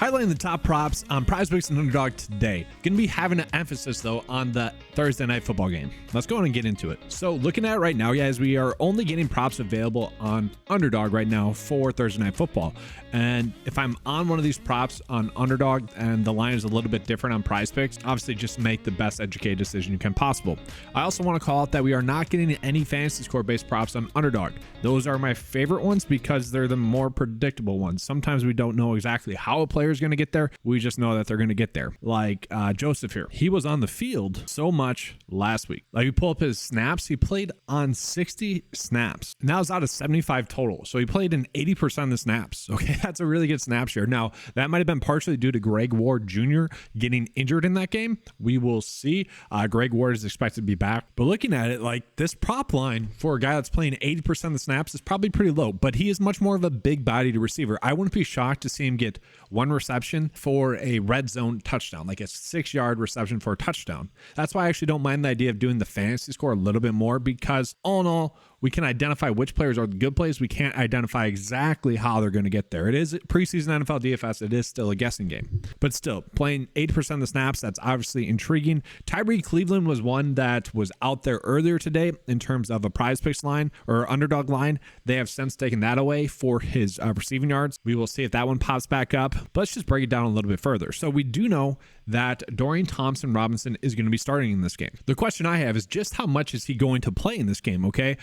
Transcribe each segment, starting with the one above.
Highlighting the top props on PrizePicks and Underdog today. Going to be having an emphasis, though, on the Thursday night football game. Let's go on and get into it. So looking at it right now, guys, we are only getting props available on Underdog right now for Thursday night football. And if I'm on one of these props on Underdog and the line is a little bit different on PrizePicks, obviously just make the best educated decision you can possible. I also want to call out that we are not getting any fantasy score-based props on Underdog. Those are my favorite ones because they're the more predictable ones. Sometimes we don't know exactly how a player is going to get there. We just know that they're going to get there. Like Joseph here. He was on the field so much last week. Like you pull up his snaps, he played on 60 snaps. Now it's out of 75 total. So he played in 80% of the snaps. Okay, that's a really good snap share. Now, that might have been partially due to Greg Ward Jr. getting injured in that game. We will see. Greg Ward is expected to be back. But looking at it, like this prop line for a guy that's playing 80% of the snaps is probably pretty low, but he is much more of a big bodied receiver. I wouldn't be shocked to see him get one reception for a red zone touchdown, like a 6-yard reception for a touchdown. That's why I actually don't mind the idea of doing the fantasy score a little bit more, because all in all, we can identify which players are the good plays. We can't identify exactly how they're going to get there. It is preseason NFL DFS. It is still a guessing game. But still, playing 80% of the snaps, that's obviously intriguing. Tyreek Cleveland was one that was out there earlier today in terms of a PrizePicks line or Underdog line. They have since taken that away for his receiving yards. We will see if that one pops back up. But let's just break it down a little bit further. So we do know that Dorian Thompson-Robinson is going to be starting in this game. The question I have is just how much is he going to play in this game, okay?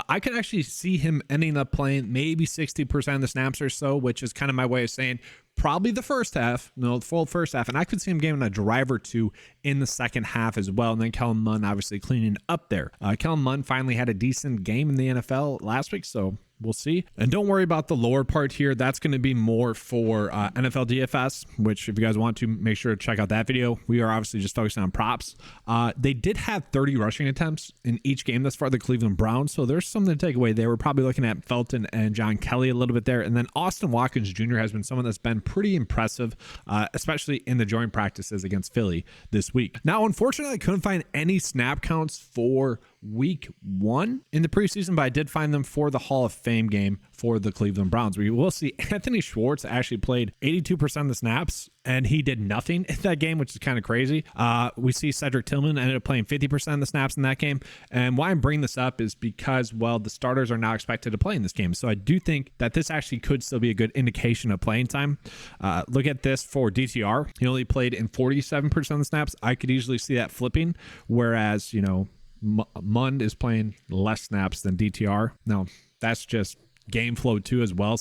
I could actually see him ending up playing maybe 60% of the snaps or so, which is kind of my way of saying probably the first half, the full first half. And I could see him getting a drive or two in the second half as well. And then Kellen Mond obviously cleaning up there. Kellen Mond finally had a decent game in the NFL last week, so we'll see. And don't worry about the lower part here. That's going to be more for NFL DFS, which if you guys want to, make sure to check out that video. We are obviously just focusing on props. They did have 30 rushing attempts in each game thus far, the Cleveland Browns. So there's something to take away there. We're probably looking at Felton and John Kelly a little bit there. And then Austin Watkins Jr. has been someone that's been pretty impressive, especially in the joint practices against Philly this week. Now, unfortunately, I couldn't find any snap counts for week 1 in the preseason, but I did find them for the Hall of Fame game for the Cleveland Browns. We will see Anthony Schwartz actually played 82% of the snaps and he did nothing in that game, which is kind of crazy. We see Cedric Tillman ended up playing 50% of the snaps in that game. And why I'm bringing this up is because, well, the starters are now expected to play in this game. So I do think that this actually could still be a good indication of playing time. Look at this for DTR. He only played in 47% of the snaps. I could easily see that flipping, whereas, you know, Mund is playing less snaps than DTR. Now, that's just game flow too as well.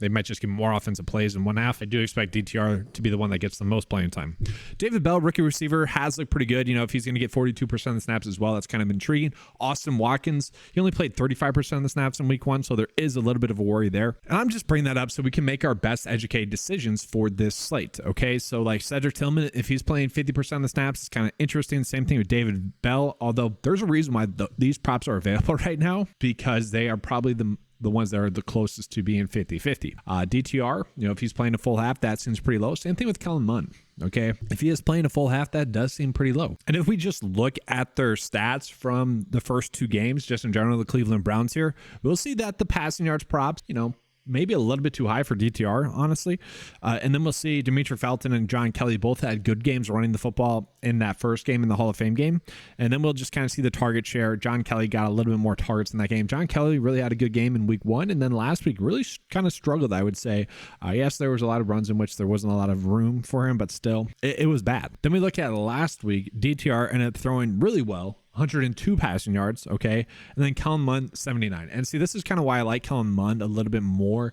They might just get more offensive plays in one half. I do expect DTR to be the one that gets the most playing time. David Bell, rookie receiver, has looked pretty good. You know, if he's going to get 42% of the snaps as well, that's kind of intriguing. Austin Watkins, he only played 35% of the snaps in week 1, so there is a little bit of a worry there. And I'm just bringing that up so we can make our best educated decisions for this slate. Okay, so like Cedric Tillman, if he's playing 50% of the snaps, it's kind of interesting. Same thing with David Bell, although there's a reason why these props are available right now, because they are probably the ones that are the closest to being 50-50. DTR, you know, if he's playing a full half, that seems pretty low. Same thing with Kellen Mond. Okay, if he is playing a full half, that does seem pretty low. And if we just look at their stats from the first 2 games, just in general, the Cleveland Browns here, we'll see that the passing yards props, you know, maybe a little bit too high for DTR, honestly. And then we'll see Demetric Felton and John Kelly both had good games running the football in that first game in the Hall of Fame game. And then we'll just kind of see the target share. John Kelly got a little bit more targets in that game. John Kelly really had a good game in week 1. And then last week really kind of struggled, I would say. Yes, there was a lot of runs in which there wasn't a lot of room for him, but still, it was bad. Then we look at last week, DTR ended up throwing really well. 102 passing yards, okay? And then Kellen Mond, 79. And see, this is kind of why I like Kellen Mond a little bit more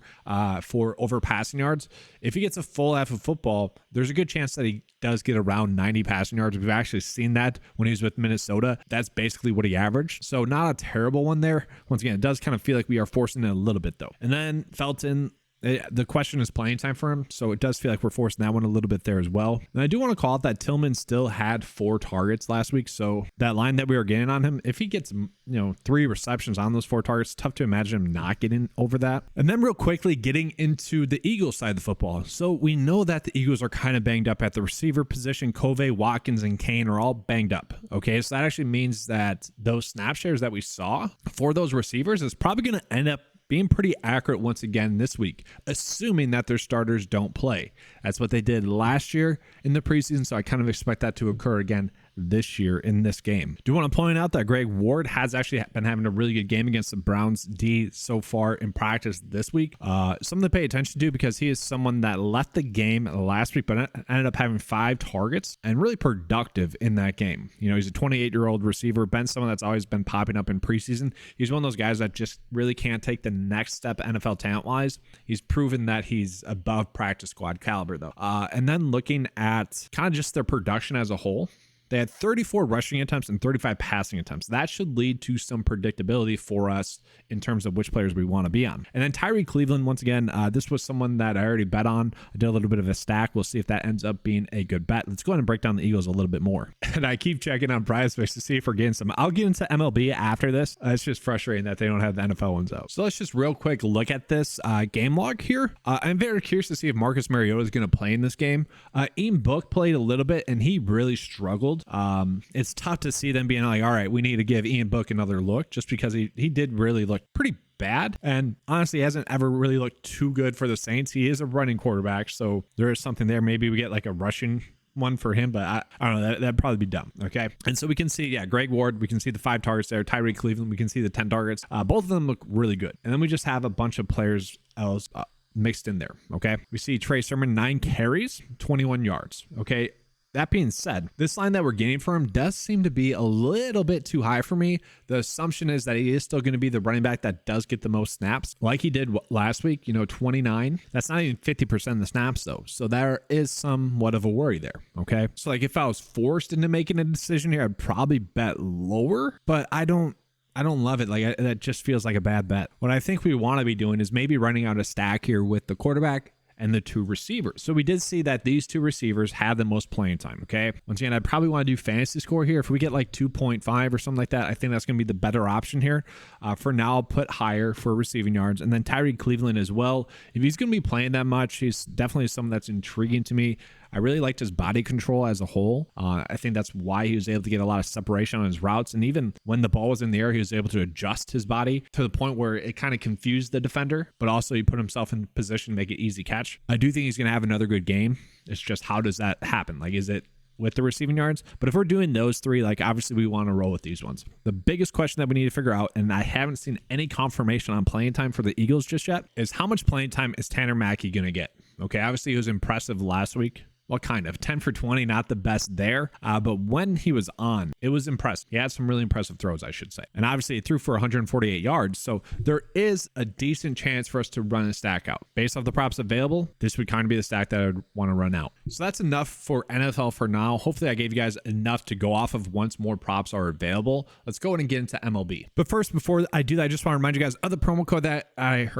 for over passing yards. If he gets a full half of football, there's a good chance that he does get around 90 passing yards. We've actually seen that when he was with Minnesota. That's basically what he averaged. So not a terrible one there. Once again, it does kind of feel like we are forcing it a little bit, though. And then Felton, the question is playing time for him, so it does feel like we're forcing that one a little bit there as well. And I do want to call out that Tillman still had 4 targets last week, so that line that we were getting on him, if he gets 3 receptions on those 4 targets, tough to imagine him not getting over that. And then real quickly, getting into the Eagles side of the football. So we know that the Eagles are kind of banged up at the receiver position. Covey, Watkins, and Kane are all banged up. Okay, so that actually means that those snap shares that we saw for those receivers is probably going to end up being pretty accurate once again this week, assuming that their starters don't play. That's what they did last year in the preseason, so I kind of expect that to occur again this year in this game. Do want to point out that Greg Ward has actually been having a really good game against the Browns D so far in practice this week. Something to pay attention to because he is someone that left the game last week but ended up having 5 targets and really productive in that game. You know, he's a 28-year-old receiver, been someone that's always been popping up in preseason. He's one of those guys that just really can't take the next step NFL talent-wise. He's proven that he's above practice squad caliber though. And then looking at kind of just their production as a whole, they had 34 rushing attempts and 35 passing attempts. That should lead to some predictability for us in terms of which players we want to be on. And then Tyree Cleveland, once again, this was someone that I already bet on. I did a little bit of a stack. We'll see if that ends up being a good bet. Let's go ahead and break down the Eagles a little bit more. And I keep checking on PrizePicks to see if we're getting some. I'll get into MLB after this. It's just frustrating that they don't have the NFL ones out. So let's just real quick look at this game log here. I'm very curious to see if Marcus Mariota is going to play in this game. Ian Book played a little bit and he really struggled. It's tough to see them being like, all right, we need to give Ian Book another look just because he did really look pretty bad. And honestly, hasn't ever really looked too good for the Saints. He is a running quarterback, so there is something there. Maybe we get like a rushing one for him, but I don't know. That'd probably be dumb. Okay. And so we can see, Greg Ward, we can see the 5 targets there. Tyree Cleveland, we can see the 10 targets. Both of them look really good. And then we just have a bunch of players else mixed in there. Okay. We see Trey Sermon, 9 carries, 21 yards. Okay. That being said, this line that we're getting for him does seem to be a little bit too high for me. The assumption is that he is still going to be the running back that does get the most snaps, like he did last week, 29. That's not even 50% of the snaps, though. So there is somewhat of a worry there, okay? So, like, if I was forced into making a decision here, I'd probably bet lower, but I don't love it. That just feels like a bad bet. What I think we want to be doing is maybe running out a stack here with the quarterback and the 2 receivers. So we did see that these 2 receivers have the most playing time, okay? Once again, I probably want to do fantasy score here. If we get like 2.5 or something like that, I think that's going to be the better option here. For now, I'll put higher for receiving yards. And then Tyree Cleveland as well. If he's going to be playing that much, he's definitely someone that's intriguing to me. I really liked his body control as a whole. I think that's why he was able to get a lot of separation on his routes. And even when the ball was in the air, he was able to adjust his body to the point where it kind of confused the defender, but also he put himself in position to make it easy catch. I do think he's going to have another good game. It's just, how does that happen? Like, is it with the receiving yards? But if we're doing those 3, like, obviously we want to roll with these ones. The biggest question that we need to figure out, and I haven't seen any confirmation on playing time for the Eagles just yet, is how much playing time is Tanner Mackey going to get? Okay, obviously he was impressive last week. Well, kind of 10 for 20, not the best there. But when he was on, it was impressive. He had some really impressive throws, I should say. And obviously he threw for 148 yards. So there is a decent chance for us to run a stack out. Based off the props available, this would kind of be the stack that I would want to run out. So that's enough for NFL for now. Hopefully I gave you guys enough to go off of once more props are available. Let's go ahead and get into MLB. But first, before I do that, I just want to remind you guys of the promo code that I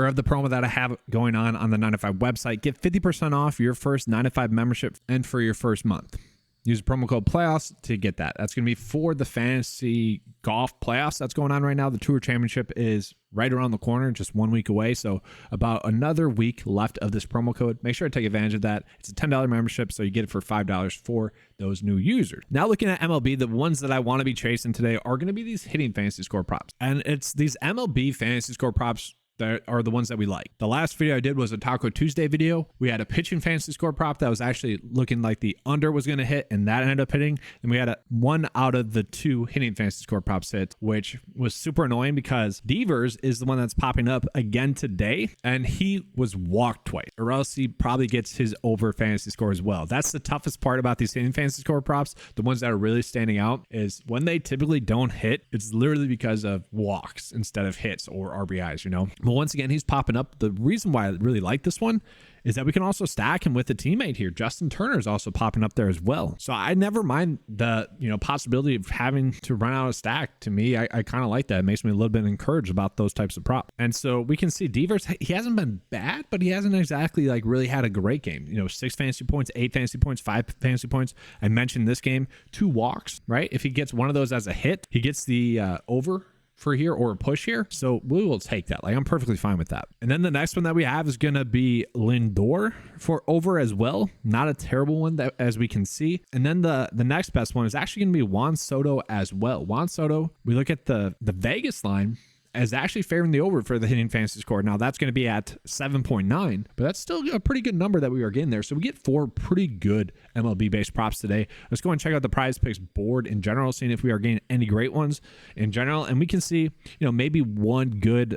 have going on the 9to5 website. Get 50% off your first 9to5 membership and for your first month. Use promo code playoffs to get that. That's going to be for the fantasy golf playoffs that's going on right now. The Tour Championship is right around the corner, just 1 week away. So about another week left of this promo code. Make sure to take advantage of that. It's a $10 membership, so you get it for $5 for those new users. Now looking at MLB, the ones that I want to be chasing today are going to be these hitting fantasy score props. And it's these MLB fantasy score props that are the ones that we like. The last video I did was a Taco Tuesday video. We had a pitching fantasy score prop that was actually looking like the under was going to hit, and that ended up hitting. And we had one out of the 2 hitting fantasy score props hit, which was super annoying because Devers is the one that's popping up again today, and he was walked twice, or else he probably gets his over fantasy score as well. That's the toughest part about these hitting fantasy score props. The ones that are really standing out is when they typically don't hit, it's literally because of walks instead of hits or RBIs, But once again, he's popping up. The reason why I really like this one is that we can also stack him with a teammate here. Justin Turner is also popping up there as well. So I never mind the possibility of having to run out a stack. To me, I kind of like that. It makes me a little bit encouraged about those types of props. And so we can see Devers, he hasn't been bad, but he hasn't exactly really had a great game. 6 fantasy points, 8 fantasy points, 5 fantasy points. I mentioned this game, 2 walks, right? If he gets one of those as a hit, he gets the over for here or a push here. So we will take that. I'm perfectly fine with that. And then the next one that we have is going to be Lindor for over as well. Not a terrible one that, as we can see. And then the next best one is actually going to be Juan Soto as well. Juan Soto, we look at the Vegas line, is actually favoring the over for the hitting fantasy score. Now that's going to be at 7.9, but that's still a pretty good number that we are getting there. So we get 4 pretty good MLB based props today. Let's go and check out the prize picks board in general, seeing if we are getting any great ones in general. And we can see, maybe one good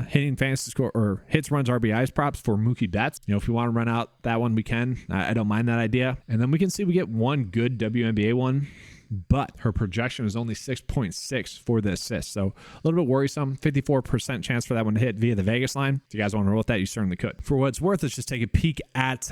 hitting fantasy score or hits, runs, RBIs props for Mookie Betts. If we want to run out that one, we can. I don't mind that idea. And then we can see we get one good WNBA one, but her projection is only 6.6 for the assist. So a little bit worrisome. 54% chance for that one to hit via the Vegas line. If you guys want to roll with that, you certainly could. For what it's worth, let's just take a peek at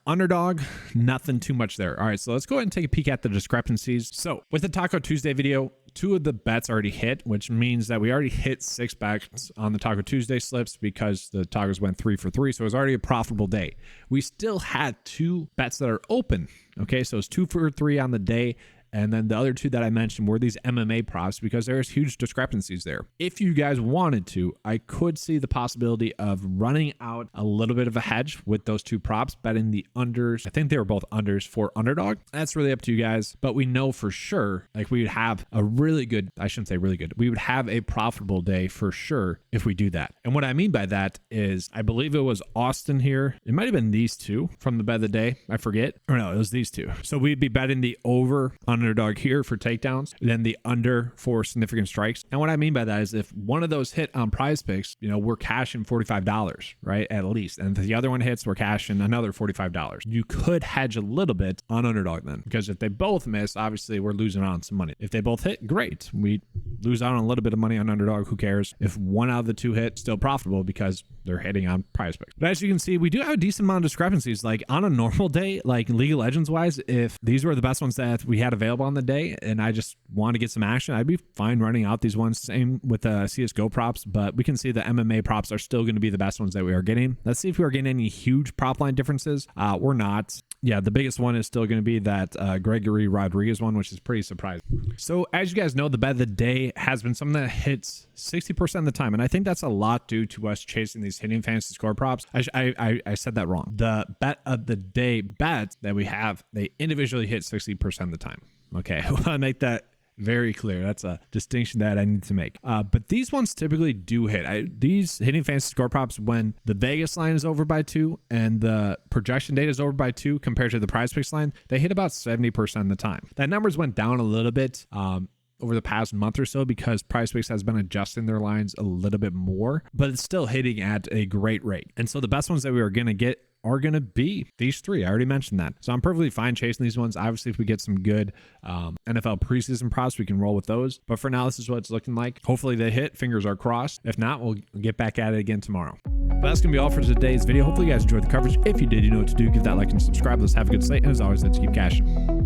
Underdog. Nothing too much there. All right, so let's go ahead and take a peek at the discrepancies. So with the Taco Tuesday video, 2 of the bets already hit, which means that we already hit 6 bets on the Taco Tuesday slips because the tacos went 3 for 3. So it was already a profitable day. We still had 2 bets that are open. Okay, so it's 2 for 3 on the day. And then the other 2 that I mentioned were these MMA props because there's huge discrepancies there. If you guys wanted to, I could see the possibility of running out a little bit of a hedge with those 2 props, betting the unders. I think they were both unders for Underdog. That's really up to you guys. But we know for sure, like we would have a really good, I shouldn't say really good, we would have a profitable day for sure if we do that. And what I mean by that is, I believe it was Austin here. It might have been these 2 from the bet of the day. I forget. Or no, it was these 2. So we'd be betting the over Underdog here for takedowns, then the under for significant strikes. And what I mean by that is if one of those hit on prize picks, we're cashing $45, right? At least. And if the other one hits, we're cashing another $45. You could hedge a little bit on Underdog then, because if they both miss, obviously we're losing out on some money. If they both hit, great. We lose out on a little bit of money on Underdog. Who cares? If one out of the 2 hit, still profitable because they're hitting on prize picks. But as you can see, we do have a decent amount of discrepancies. Like on a normal day, like League of Legends wise, if these were the best ones that we had available on the day and I just want to get some action, I'd be fine running out these ones. Same with the CSGO props, but we can see the MMA props are still going to be the best ones that we are getting. Let's see if we are getting any huge prop line differences. We're not. Yeah, the biggest one is still going to be that Gregory Rodriguez one, which is pretty surprising. So as you guys know, the bet of the day has been something that hits 60% of the time. And I think that's a lot due to us chasing these hitting fantasy score props. I said that wrong. The bet of the day bets that we have, they individually hit 60% of the time. Okay, I want to make that very clear. That's a distinction that I need to make. But these ones typically do hit. These hitting fantasy score props, when the Vegas line is over by 2 and the projection data is over by 2 compared to the prize picks line, they hit about 70% of the time. That numbers went down a little bit over the past month or so because PrizePicks has been adjusting their lines a little bit more, but it's still hitting at a great rate. And so the best ones that we are going to get are going to be these 3. I already mentioned that. So I'm perfectly fine chasing these ones. Obviously, if we get some good NFL preseason props, we can roll with those. But for now, this is what it's looking like. Hopefully they hit. Fingers are crossed. If not, we'll get back at it again tomorrow. But that's going to be all for today's video. Hopefully you guys enjoyed the coverage. If you did, you know what to do. Give that like and subscribe. Let's have a good slate. And as always, let's keep cashing.